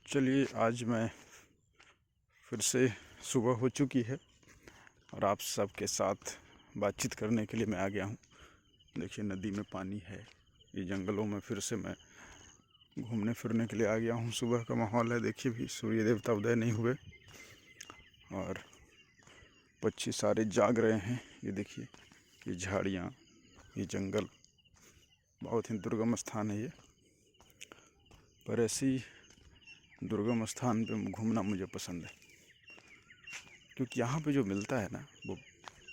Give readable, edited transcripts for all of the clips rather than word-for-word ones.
चलिए, आज मैं फिर से सुबह हो चुकी है और आप सबके साथ बातचीत करने के लिए मैं आ गया हूँ। देखिए, नदी में पानी है। ये जंगलों में फिर से मैं घूमने फिरने के लिए आ गया हूँ। सुबह का माहौल है। देखिए, भी सूर्य देवता उदय नहीं हुए और पक्षी सारे जाग रहे हैं। ये देखिए, ये झाड़ियाँ, ये जंगल, बहुत ही दुर्गम स्थान है ये। पर ऐसी दुर्गम स्थान पे घूमना मुझे पसंद है, क्योंकि यहाँ पे जो मिलता है ना, वो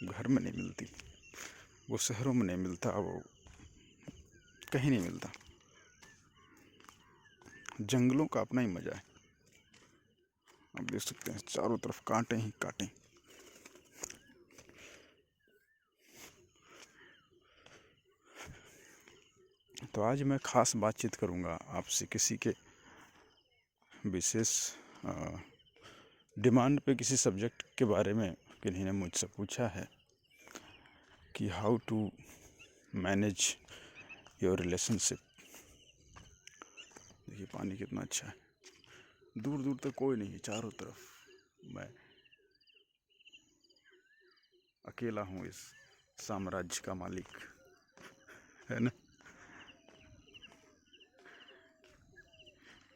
घर में नहीं मिलती, वो शहरों में नहीं मिलता, वो कहीं नहीं मिलता। जंगलों का अपना ही मज़ा है। आप देख सकते हैं, चारों तरफ कांटे ही कांटे। तो आज मैं ख़ास बातचीत करूँगा आपसे किसी के विशेष डिमांड पे, किसी सब्जेक्ट के बारे में किन्हीं ने मुझसे पूछा है कि how to manage your relationship. देखिए, पानी कितना अच्छा है। दूर दूर तक कोई नहीं है, चारों तरफ मैं अकेला हूँ, इस साम्राज्य का मालिक, है ना।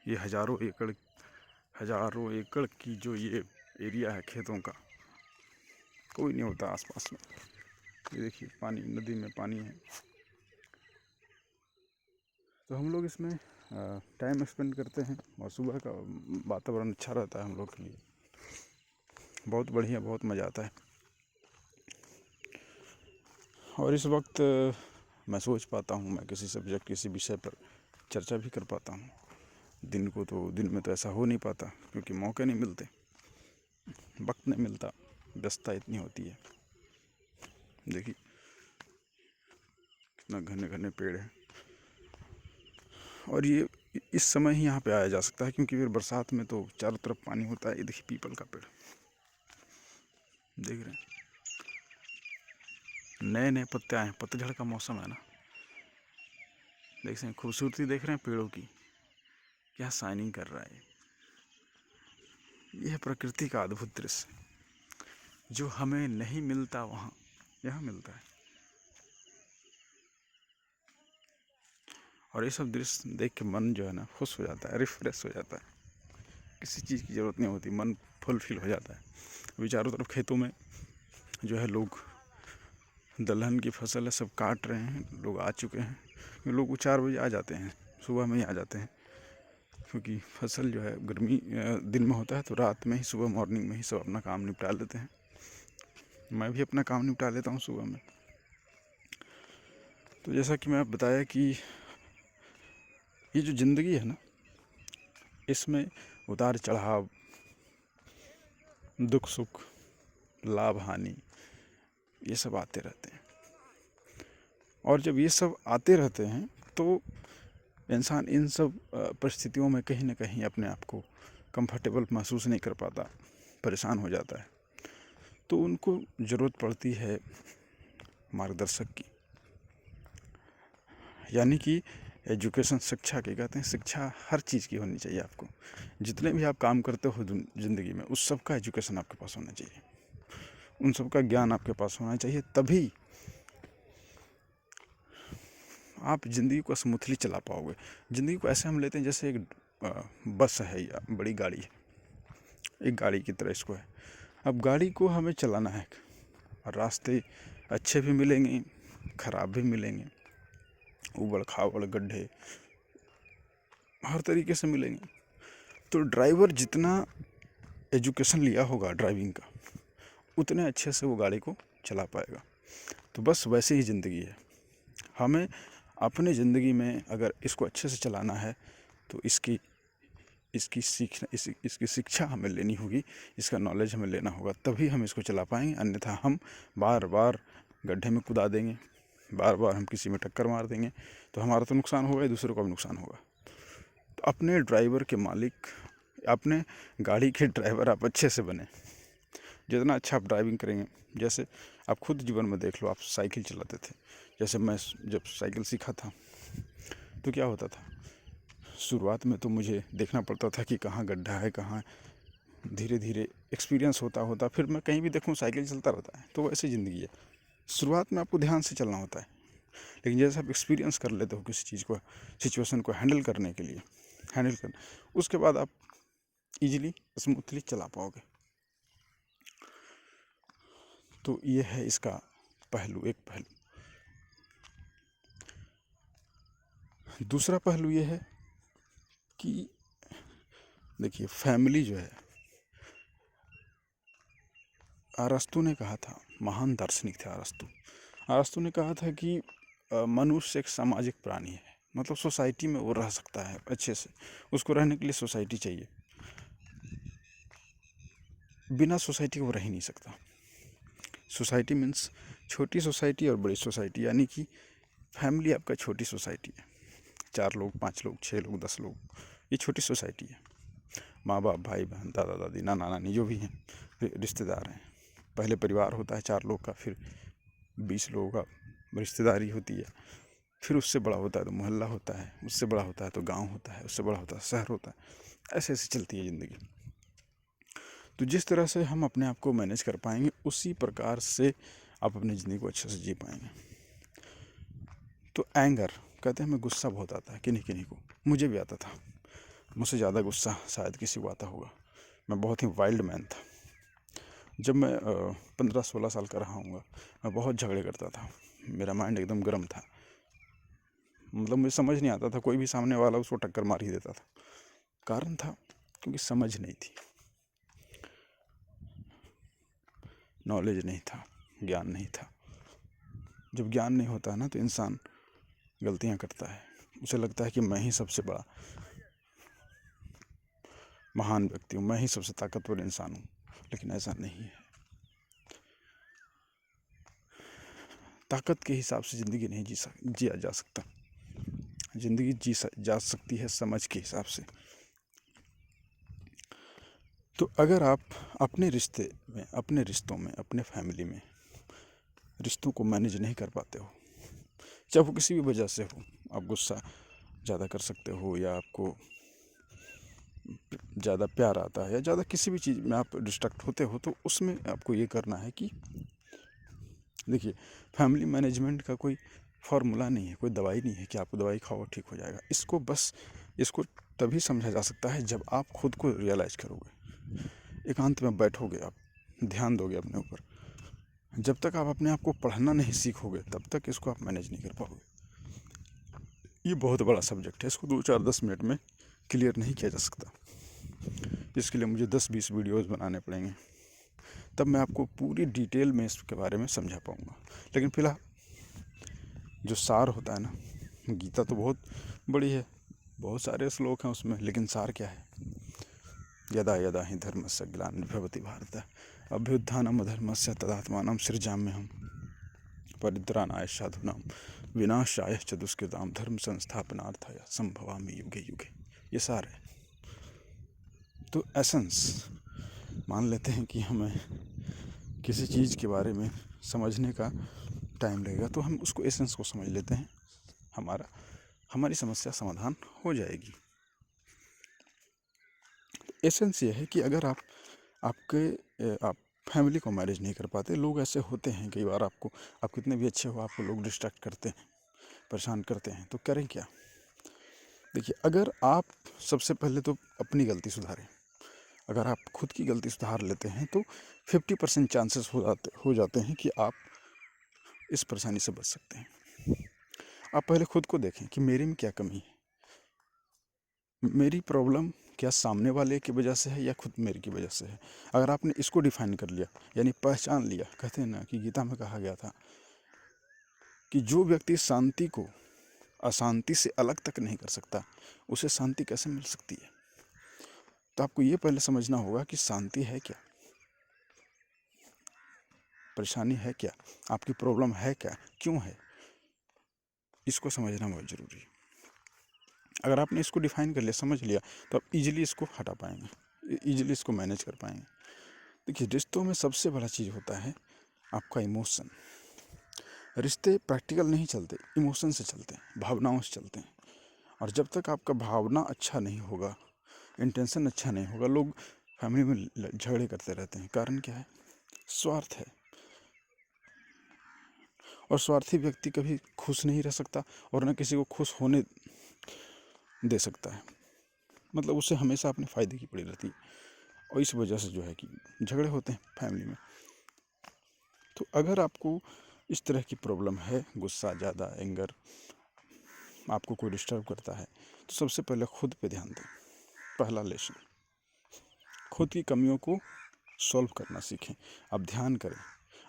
ये हजारों एकड़ की जो ये एरिया है खेतों का, कोई नहीं होता आसपास में। ये देखिए, पानी, नदी में पानी है। तो हम लोग इसमें टाइम स्पेंड करते हैं और सुबह का वातावरण अच्छा रहता है हम लोग के लिए। बहुत बढ़िया, बहुत मज़ा आता है। और इस वक्त मैं सोच पाता हूँ, मैं किसी सब्जेक्ट, किसी विषय पर चर्चा भी कर पाता हूँ। दिन में तो ऐसा हो नहीं पाता, क्योंकि मौके नहीं मिलते, वक्त नहीं मिलता, व्यस्तता इतनी होती है। देखिए, कितना घने घने पेड़ हैं। और ये इस समय ही यहाँ पे आया जा सकता है, क्योंकि फिर बरसात में तो चारों तरफ पानी होता है। ये देखिए, पीपल का पेड़ देख रहे हैं, नए नए पत्ते आए हैं। पतझड़ का मौसम है ना। देख सकते हैं, खूबसूरती देख रहे हैं पेड़ों की, क्या शाइनिंग कर रहा है। यह है प्रकृति का अद्भुत दृश्य, जो हमें नहीं मिलता वहाँ यहाँ मिलता है। और ये सब दृश्य देख के मन जो है ना, खुश हो जाता है, रिफ्रेश हो जाता है। किसी चीज़ की ज़रूरत नहीं होती, मन फुलफिल हो जाता है। अभी चारों तरफ खेतों में जो है, लोग दलहन की फसल है, सब काट रहे हैं। लोग आ चुके हैं। लोग 4 बजे आ जाते हैं, सुबह में ही आ जाते हैं, क्योंकि फसल जो है गर्मी दिन में होता है, तो रात में ही, सुबह मॉर्निंग में ही सब अपना काम निपटा लेते हैं। मैं भी अपना काम निपटा लेता हूँ सुबह में। तो जैसा कि मैं बताया कि ये जो ज़िंदगी है ना, इसमें उतार चढ़ाव, दुख सुख, लाभ हानि, ये सब आते रहते हैं। और जब ये सब आते रहते हैं, तो इंसान इन सब परिस्थितियों में कहीं ना कहीं अपने आप को कंफर्टेबल महसूस नहीं कर पाता, परेशान हो जाता है। तो उनको ज़रूरत पड़ती है मार्गदर्शक की, यानी कि एजुकेशन, शिक्षा की कहते हैं। शिक्षा हर चीज़ की होनी चाहिए आपको। जितने भी आप काम करते हो ज़िंदगी में, उस सब का एजुकेशन आपके पास होना चाहिए, उन सब का ज्ञान आपके पास होना चाहिए। तभी आप ज़िंदगी को स्मूथली चला पाओगे। ज़िंदगी को ऐसे हम लेते हैं जैसे एक बस है या बड़ी गाड़ी है, एक गाड़ी की तरह इसको है। अब गाड़ी को हमें चलाना है, और रास्ते अच्छे भी मिलेंगे, ख़राब भी मिलेंगे, उबड़ खाबड़, गड्ढे, हर तरीके से मिलेंगे। तो ड्राइवर जितना एजुकेशन लिया होगा ड्राइविंग का, उतने अच्छे से वो गाड़ी को चला पाएगा। तो बस वैसे ही ज़िंदगी है। हमें अपने ज़िंदगी में अगर इसको अच्छे से चलाना है, तो इसकी शिक्षा हमें लेनी होगी, इसका नॉलेज हमें लेना होगा, तभी हम इसको चला पाएंगे। अन्यथा हम बार बार गड्ढे में कुदा देंगे, बार बार हम किसी में टक्कर मार देंगे, तो हमारा तो नुकसान होगा, दूसरों का भी नुकसान होगा। तो अपने ड्राइवर के मालिक, अपने गाड़ी के ड्राइवर आप अच्छे से बने। जितना अच्छा आप ड्राइविंग करेंगे, जैसे आप खुद जीवन में देख लो, आप साइकिल चलाते थे। जैसे मैं जब साइकिल सीखा था, तो क्या होता था, शुरुआत में तो मुझे देखना पड़ता था कि कहाँ गड्ढा है कहाँ, धीरे धीरे एक्सपीरियंस होता होता फिर मैं कहीं भी देखूँ साइकिल चलता रहता है। तो वैसे ज़िंदगी है, शुरुआत में आपको ध्यान से चलना होता है, लेकिन जैसे आप एक्सपीरियंस कर लेते हो किसी चीज़ को, सिचुएशन को हैंडल करने के लिए, उसके बाद आप इजीली स्मूथली चला पाओगे। तो ये है इसका पहलू, एक पहलू। दूसरा पहलू ये है कि देखिए फैमिली जो है, अरस्तु ने कहा था, महान दार्शनिक थे अरस्तु ने कहा था कि मनुष्य एक सामाजिक प्राणी है, मतलब सोसाइटी में वो रह सकता है अच्छे से, उसको रहने के लिए सोसाइटी चाहिए, बिना सोसाइटी के वो रह ही नहीं सकता। सोसाइटी मीन्स छोटी सोसाइटी और बड़ी सोसाइटी, यानी कि फैमिली आपका छोटी सोसाइटी है, 4 लोग 5 लोग 6 लोग 10 लोग, ये छोटी सोसाइटी है। माँ बाप भाई बहन दादा दादी नाना नानी जो भी हैं रिश्तेदार हैं। पहले परिवार होता है 4 लोग का, फिर 20 लोगों का रिश्तेदारी होती है, फिर उससे बड़ा होता है तो मोहल्ला होता है, उससे बड़ा होता है तो गांव होता है, उससे बड़ा होता है शहर होता है। ऐसे ऐसे चलती है ज़िंदगी। तो जिस तरह से हम अपने आप को मैनेज कर पाएंगे उसी प्रकार से आप अपनी ज़िंदगी को अच्छे से जी पाएंगे। तो एंगर कहते हैं, हमें गुस्सा बहुत आता है किन्हीं किन्हीं को, मुझे भी आता था, मुझसे ज़्यादा गुस्सा शायद किसी को आता होगा। मैं बहुत ही वाइल्ड मैन था। जब मैं 15-16 साल का रहा हूँगा, मैं बहुत झगड़े करता था, मेरा माइंड एकदम गर्म था, मतलब मुझे समझ नहीं आता था, कोई भी सामने वाला उसको टक्कर मार ही देता था। कारण था क्योंकि समझ नहीं थी, नॉलेज नहीं था, ज्ञान नहीं था। जब ज्ञान नहीं होता है ना तो इंसान गलतियाँ करता है, उसे लगता है कि मैं ही सबसे बड़ा महान व्यक्ति हूँ, मैं ही सबसे ताकतवर इंसान हूँ, लेकिन ऐसा नहीं है। ताकत के हिसाब से ज़िंदगी नहीं जिया जा सकता, ज़िंदगी जा सकती है समझ के हिसाब से। तो अगर आप अपने रिश्ते में, अपने रिश्तों में, अपने फैमिली में रिश्तों को मैनेज नहीं कर पाते हो, चाहे वो किसी भी वजह से हो, आप गुस्सा ज़्यादा कर सकते हो, या आपको ज़्यादा प्यार आता है, या ज़्यादा किसी भी चीज़ में आप डिस्ट्रैक्ट होते हो, तो उसमें आपको ये करना है कि देखिए फैमिली मैनेजमेंट का कोई फार्मूला नहीं है, कोई दवाई नहीं है कि आपको दवाई खाओ ठीक हो जाएगा। इसको तभी समझा जा सकता है जब आप खुद को रियलाइज करोगे, एकांत में बैठोगे, आप ध्यान दोगे अपने ऊपर। जब तक आप अपने आप को पढ़ना नहीं सीखोगे तब तक इसको आप मैनेज नहीं कर पाओगे। ये बहुत बड़ा सब्जेक्ट है, इसको 2-4-10 मिनट में क्लियर नहीं किया जा सकता। इसके लिए मुझे 10-20 वीडियोस बनाने पड़ेंगे, तब मैं आपको पूरी डिटेल में इसके बारे में समझा पाऊँगा। लेकिन फिलहाल जो सार होता है ना, गीता तो बहुत बड़ी है, बहुत सारे श्लोक हैं उसमें, लेकिन सार क्या है? यदा यदा हि धर्मस्य ग्लानिर्भवति भारत अभ्युत्थानम् अधर्मस्य तदात्मानं सृजाम्यहम् परित्राणाय साधूनां विनाशाय च दुष्कृतां धर्म संस्थापनार्थाय संभवामि युगे युगे। ये सार है। तो एसेंस मान लेते हैं कि हमें किसी चीज़ के बारे में समझने का टाइम लगेगा, तो हम उसको एसेंस को समझ लेते हैं, हमारी समस्या समाधान हो जाएगी। एसेंस ये है कि अगर आप फैमिली को मैनेज नहीं कर पाते, लोग ऐसे होते हैं कई बार, आप कितने भी अच्छे हो, आपको लोग डिस्ट्रैक्ट करते हैं, परेशान करते हैं, तो करें क्या? देखिए अगर आप सबसे पहले तो अपनी गलती सुधारें। अगर आप खुद की गलती सुधार लेते हैं तो 50% चांसेस हो जाते हैं कि आप इस परेशानी से बच सकते हैं। आप पहले खुद को देखें कि मेरे में क्या कमी है, मेरी प्रॉब्लम क्या सामने वाले की वजह से है या खुद मेरी की वजह से है। अगर आपने इसको डिफाइन कर लिया, यानी पहचान लिया, कहते हैं ना कि गीता में कहा गया था कि जो व्यक्ति शांति को अशांति से अलग तक नहीं कर सकता, उसे शांति कैसे मिल सकती है? तो आपको ये पहले समझना होगा कि शांति है क्या, परेशानी है क्या, आपकी प्रॉब्लम है क्या, क्यों है, इसको समझना बहुत ज़रूरी है। अगर आपने इसको डिफाइन कर लिया, समझ लिया, तो आप इजीली इसको हटा पाएंगे, इजीली इसको मैनेज कर पाएंगे। देखिए रिश्तों में सबसे बड़ा चीज़ होता है आपका इमोशन। रिश्ते प्रैक्टिकल नहीं चलते, इमोशन से चलते हैं, भावनाओं से चलते हैं। और जब तक आपका भावना अच्छा नहीं होगा, इंटेंशन अच्छा नहीं होगा, लोग फैमिली में झगड़े करते रहते हैं। कारण क्या है? स्वार्थ है। और स्वार्थी व्यक्ति कभी खुश नहीं रह सकता और न किसी को खुश होने दे सकता है। मतलब उसे हमेशा अपने फ़ायदे की पड़ी रहती है, और इस वजह से जो है कि झगड़े होते हैं फैमिली में। तो अगर आपको इस तरह की प्रॉब्लम है, गुस्सा ज़्यादा, एंगर, आपको कोई डिस्टर्ब करता है, तो सबसे पहले खुद पे ध्यान दें। पहला लेसन, खुद की कमियों को सॉल्व करना सीखें। आप ध्यान करें,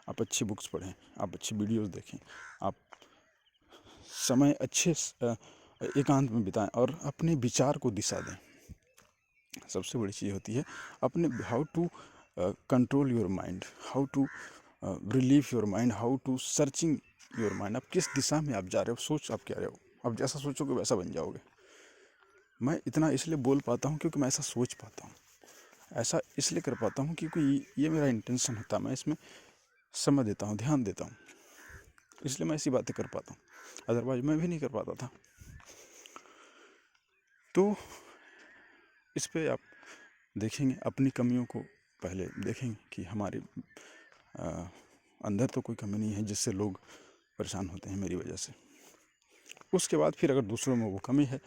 आप अच्छी बुक्स पढ़ें, आप अच्छी वीडियोस देखें, आप समय अच्छे एकांत में बिताएं और अपने विचार को दिशा दें। सबसे बड़ी चीज़ होती है अपने how to control your mind, how to relieve your mind, how to searching your mind. आप किस दिशा में आप जा रहे हो, सोच आप क्या रहे हो, आप जैसा सोचोगे वैसा बन जाओगे। मैं इतना इसलिए बोल पाता हूँ क्योंकि मैं ऐसा सोच पाता हूँ, ऐसा इसलिए कर पाता हूँ क्योंकि ये मेरा इंटेंशन होता है, मैं इसमें समय देता हूँ, ध्यान देता हूँ, इसलिए मैं ऐसी बातें कर पाता हूँ, अदरवाइज मैं भी नहीं कर पाता था। तो इस पे आप देखेंगे, अपनी कमियों को पहले देखेंगे कि हमारे अंदर तो कोई कमी नहीं है जिससे लोग परेशान होते हैं मेरी वजह से। उसके बाद फिर अगर दूसरों में वो कमी है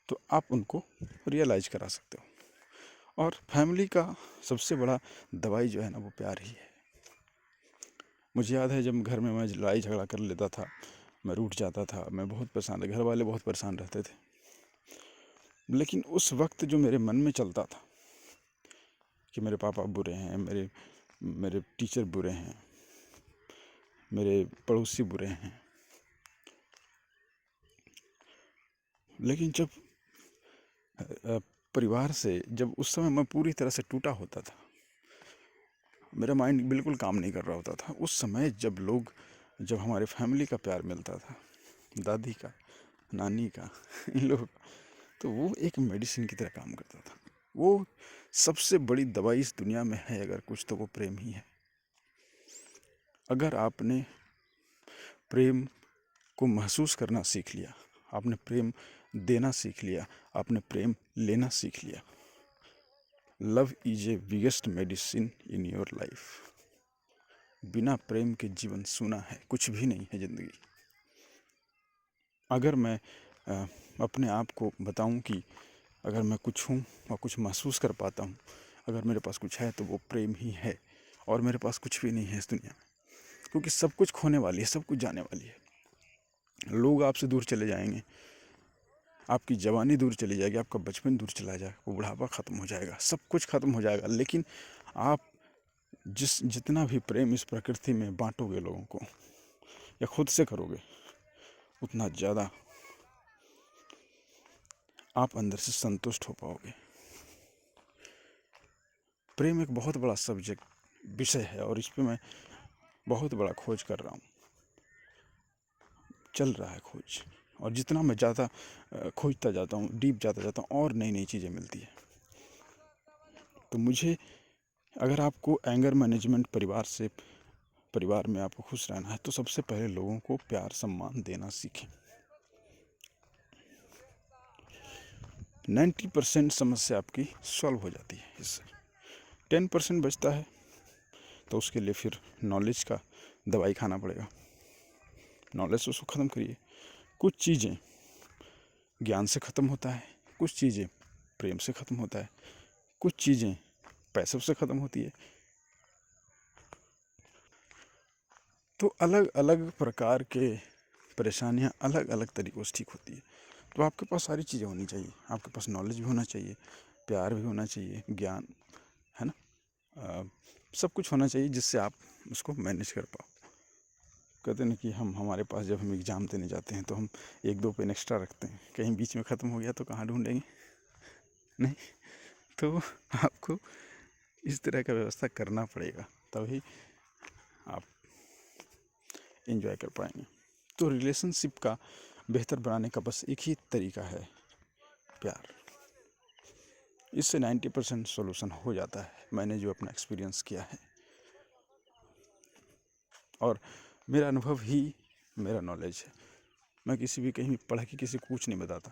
तो आप उनको रियलाइज करा सकते हो। और फैमिली का सबसे बड़ा दवाई जो है ना, वो प्यार ही है। मुझे याद है जब घर में मैं लड़ाई झगड़ा कर लेता था, मैं रूठ जाता था, मैं बहुत परेशान, घर वाले बहुत परेशान रहते थे। लेकिन उस वक्त जो मेरे मन में चलता था कि मेरे पापा बुरे हैं, मेरे टीचर बुरे हैं, मेरे पड़ोसी बुरे हैं, लेकिन जब परिवार से, जब उस समय मैं पूरी तरह से टूटा होता था, मेरा माइंड बिल्कुल काम नहीं कर रहा होता था, उस समय जब हमारे फैमिली का प्यार मिलता था, दादी का, नानी का, इन लोगों का, तो वो एक मेडिसिन की तरह काम करता था। वो सबसे बड़ी दवाई इस दुनिया में है अगर कुछ, तो वो प्रेम ही है। अगर आपने प्रेम को महसूस करना सीख लिया, आपने प्रेम देना सीख लिया, आपने प्रेम लेना सीख लिया, love is a biggest medicine in your life. बिना प्रेम के जीवन सूना है, कुछ भी नहीं है ज़िंदगी। अगर मैं अपने आप को बताऊं कि अगर मैं कुछ हूं और कुछ महसूस कर पाता हूं, अगर मेरे पास कुछ है तो वो प्रेम ही है, और मेरे पास कुछ भी नहीं है इस दुनिया में। क्योंकि सब कुछ खोने वाली है, सब कुछ जाने वाली है। लोग आपसे दूर चले जाएंगे, आपकी जवानी दूर चली जाएगी, आपका बचपन दूर चला जाएगा, वो बुढ़ापा ख़त्म हो जाएगा, सब कुछ ख़त्म हो जाएगा। लेकिन आप जितना भी प्रेम इस प्रकृति में बांटोगे लोगों को, या खुद से करोगे, उतना ज़्यादा आप अंदर से संतुष्ट हो पाओगे। प्रेम एक बहुत बड़ा सब्जेक्ट विषय है, और इस पे मैं बहुत बड़ा खोज कर रहा हूँ, चल रहा है खोज। और जितना मैं ज़्यादा खोजता जाता हूँ, डीप जाता जाता हूँ, और नई नई चीज़ें मिलती है। तो मुझे, अगर आपको एंगर मैनेजमेंट परिवार में आपको खुश रहना है, तो सबसे पहले लोगों को प्यार सम्मान देना सीखें। 90% समस्या आपकी सॉल्व हो जाती है इससे। 10% बचता है तो उसके लिए फिर नॉलेज का दवाई खाना पड़ेगा। नॉलेज उसको ख़त्म करिए। कुछ चीज़ें ज्ञान से ख़त्म होता है, कुछ चीज़ें प्रेम से ख़त्म होता है, कुछ चीज़ें पैसों से ख़त्म होती है। तो अलग अलग प्रकार के परेशानियाँ अलग अलग तरीक़ों से ठीक होती है। तो आपके पास सारी चीज़ें होनी चाहिए, आपके पास नॉलेज भी होना चाहिए, प्यार भी होना चाहिए, ज्ञान, है ना, सब कुछ होना चाहिए जिससे आप उसको मैनेज कर पाओ। कहते हैं कि हमारे पास जब हम एग्ज़ाम देने जाते हैं तो हम 1-2 पेन एक्स्ट्रा रखते हैं, कहीं बीच में ख़त्म हो गया तो कहाँ ढूंढेंगे, नहीं। तो आपको इस तरह का व्यवस्था करना पड़ेगा, तभी आप एंजॉय कर पाएंगे। तो रिलेशनशिप का बेहतर बनाने का बस एक ही तरीका है, प्यार। इससे 90% सॉल्यूशन हो जाता है, मैंने जो अपना एक्सपीरियंस किया है, और मेरा अनुभव ही मेरा नॉलेज है। मैं किसी भी कहीं पढ़ के किसी को कुछ नहीं बताता,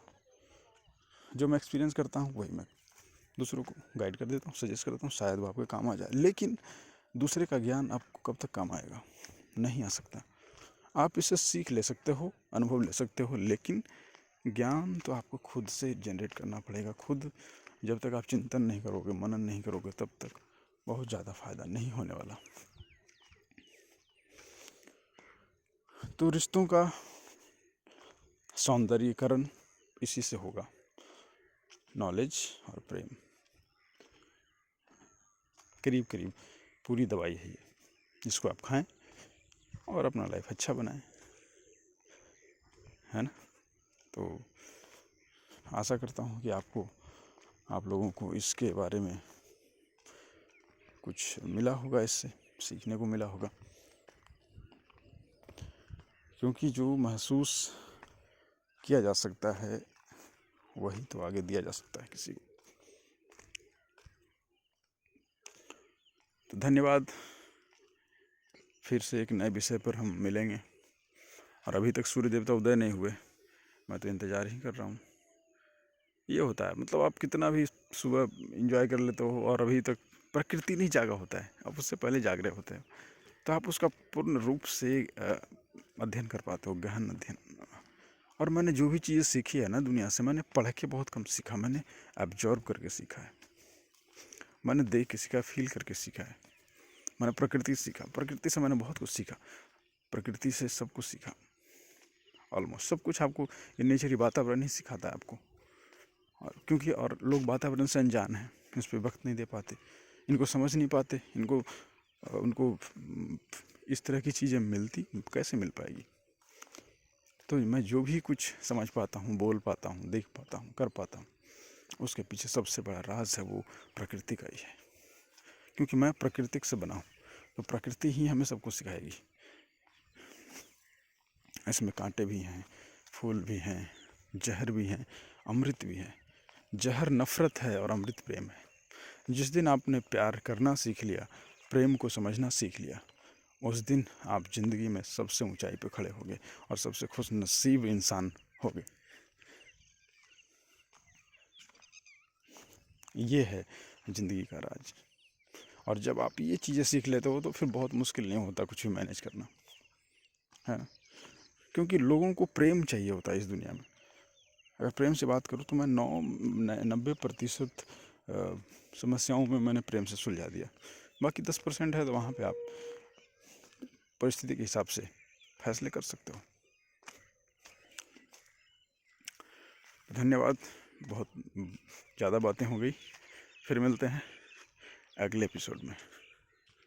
जो मैं एक्सपीरियंस करता हूँ वही मैं दूसरों को गाइड कर देता हूँ, सजेस्ट करता हूँ, शायद वो आपके काम आ जाए। लेकिन दूसरे का ज्ञान आपको कब तक काम आएगा? नहीं आ सकता। आप इससे सीख ले सकते हो, अनुभव ले सकते हो, लेकिन ज्ञान तो आपको खुद से जनरेट करना पड़ेगा। खुद जब तक आप चिंतन नहीं करोगे, मनन नहीं करोगे, तब तक बहुत ज़्यादा फायदा नहीं होने वाला। तो रिश्तों का सौंदर्यीकरण इसी से होगा, नॉलेज और प्रेम। करीब करीब पूरी दवाई है ये, जिसको आप खाएं और अपना लाइफ अच्छा बनाएं, है ना। तो आशा करता हूँ कि आप लोगों को इसके बारे में कुछ मिला होगा, इससे सीखने को मिला होगा, क्योंकि जो महसूस किया जा सकता है वही तो आगे दिया जा सकता है किसी को। तो धन्यवाद। फिर से एक नए विषय पर हम मिलेंगे। और अभी तक सूर्य देवता उदय नहीं हुए, मैं तो इंतज़ार ही कर रहा हूँ। ये होता है, मतलब आप कितना भी सुबह एंजॉय कर लेते हो और अभी तक प्रकृति नहीं जागा होता है, आप उससे पहले जाग रहे होते हो, तो आप उसका पूर्ण रूप से अध्ययन कर पाते हो, गहन अध्ययन। और मैंने जो भी चीज़ें सीखी है ना दुनिया से, मैंने पढ़ के बहुत कम सीखा, मैंने एब्जॉर्ब करके सीखा है, मैंने देख के सीखा, फील करके सीखा है। मैंने प्रकृति से सीखा, प्रकृति से मैंने बहुत कुछ सीखा, प्रकृति से सब कुछ सीखा, ऑलमोस्ट सब कुछ। आपको ये नेचर, वातावरण ही सिखाता है आपको। और क्योंकि और लोग वातावरण से अनजान हैं, इस पर वक्त नहीं दे पाते, इनको समझ नहीं पाते, उनको इस तरह की चीज़ें मिलती कैसे मिल पाएगी। तो मैं जो भी कुछ समझ पाता हूँ, बोल पाता हूँ, देख पाता हूँ, कर पाता हूँ, उसके पीछे सबसे बड़ा राज है वो प्रकृति का ही है। क्योंकि मैं प्राकृतिक से बना हूँ, तो प्रकृति ही हमें सब कुछ सिखाएगी। इसमें कांटे भी हैं, फूल भी हैं, जहर भी हैं, अमृत भी है। जहर नफ़रत है और अमृत प्रेम है। जिस दिन आपने प्यार करना सीख लिया, प्रेम को समझना सीख लिया, उस दिन आप ज़िंदगी में सबसे ऊंचाई पे खड़े होगे और सबसे खुश नसीब इंसान होगे। ये है ज़िंदगी का राज। और जब आप ये चीज़ें सीख लेते हो तो फिर बहुत मुश्किल नहीं होता कुछ भी मैनेज करना, है ना। क्योंकि लोगों को प्रेम चाहिए होता है इस दुनिया में। अगर प्रेम से बात करूँ तो मैं 90% समस्याओं में मैंने प्रेम से सुलझा दिया। बाकी 10% है, तो वहाँ पे आप परिस्थिति के हिसाब से फैसले कर सकते हो। धन्यवाद, बहुत ज़्यादा बातें हो गई। फिर मिलते हैं अगले एपिसोड में।